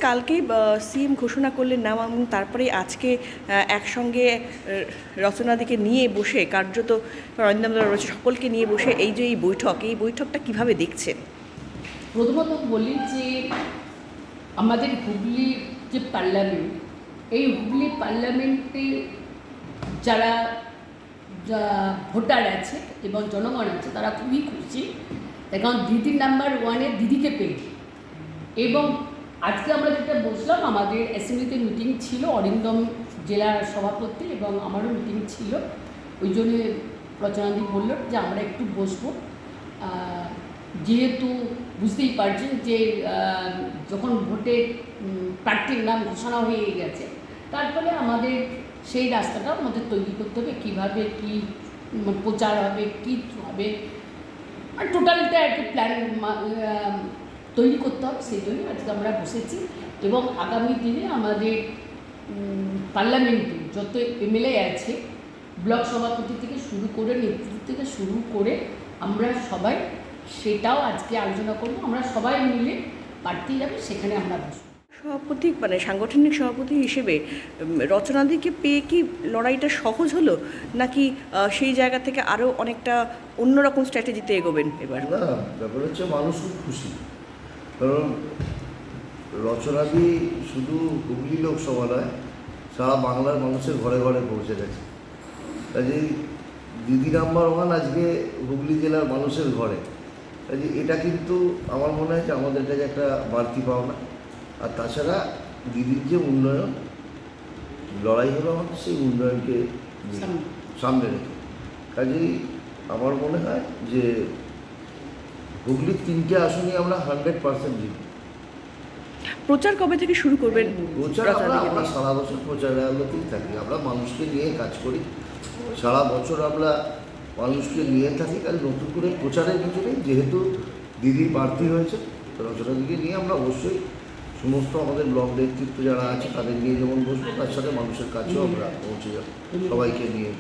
কালকেই সিএম ঘোষণা করলেন নাম এবং তারপরে আজকে একসঙ্গে রচনাদিকে নিয়ে বসে কার্যত অরিন্দম রয়েছে সকলকে নিয়ে বসে এই যে এই বৈঠকটা কিভাবে দেখছেন? প্রথমত বলি যে আমাদের হুগলির যে পার্লামেন্ট, এই হুগলি পার্লামেন্টে যারা ভোটার আছে এবং জনগণ আছে তারা খুবই খুশি, কারণ দিদি নাম্বার 1-এ দিদিকে পেয়ে। এবং আজকে আমরা যেটা বসলাম, আমাদের অ্যাসেম্বলিতে মিটিং ছিল, অরিন্দম জেলার সভাপতি এবং আমারও মিটিং ছিল। ওই জন্যে রচনাদি বলল যে আমরা একটু বসবো, যেহেতু বুঝতেই পারছেন যে যখন ভোটের প্রার্থীর নাম ঘোষণা হয়ে গেছে, তারপরে আমাদের সেই রাস্তাটা আমাদের তৈরি করতে হবে, কীভাবে কী প্রচার হবে, কী হবে, আর টোটালটা একটা প্ল্যান তৈরি করতে হবে। সেই জন্য আজকে আমরা বসেছি এবং আগামী দিনে আমাদের পার্লামেন্টে যত এমএলএ আছে, ব্লক সভাপতি থেকে শুরু করে নেতৃত্ব থেকে শুরু করে আমরা সবাই সেটাও আজকে আলোচনা করব। আমরা সবাই মিলে প্রার্থী যাবে, সেখানে আমরা বসবো। সভাপতি মানে সাংগঠনিক সভাপতি হিসেবে রচনাদিকে পেয়ে কি লড়াইটা সহজ হলো, নাকি সেই জায়গা থেকে আরও অনেকটা অন্যরকম স্ট্র্যাটেজিতে এগোবেন এবার? না, ব্যাপার হচ্ছে মানুষ খুব খুশি, কারণ রচনাদি শুধু হুগলি লোকসভা নয়, সারা বাংলার মানুষের ঘরে ঘরে পৌঁছে গেছে। কাজেই দিদি নাম্বার 1 আজকে হুগলি জেলার মানুষের ঘরে। কাজে এটা কিন্তু আমার মনে হয় যে আমাদের কাছে একটা বাড়তি পাওনা। আর তাছাড়া দিদির যে উন্নয়ন লড়াই হলো আমাদের, সেই উন্নয়নকে সামনে রেখে। কাজেই আমার মনে হয় যে হুগলির 3টে আসনই আমরা 100% জিতব। প্রচার কবে থেকে শুরু করবেন? প্রচার আমরা সারা বছর প্রচারালয়তেই থাকি, আমরা মানুষকে নিয়ে কাজ করি, সারা বছর আমরা মানুষকে নিয়ে থাকি। কারণ নতুন করে প্রচারের কিছু নেই, যেহেতু দিদি প্রার্থী হয়েছে, রচনাদিকে নিয়ে আমরা অবশ্যই সমস্ত আমাদের ব্লক নেতৃত্ব যারা আছে তাদের নিয়ে যেমন বসবো, তার সাথে মানুষের কাছেও আমরা পৌঁছে যাব সবাইকে নিয়ে।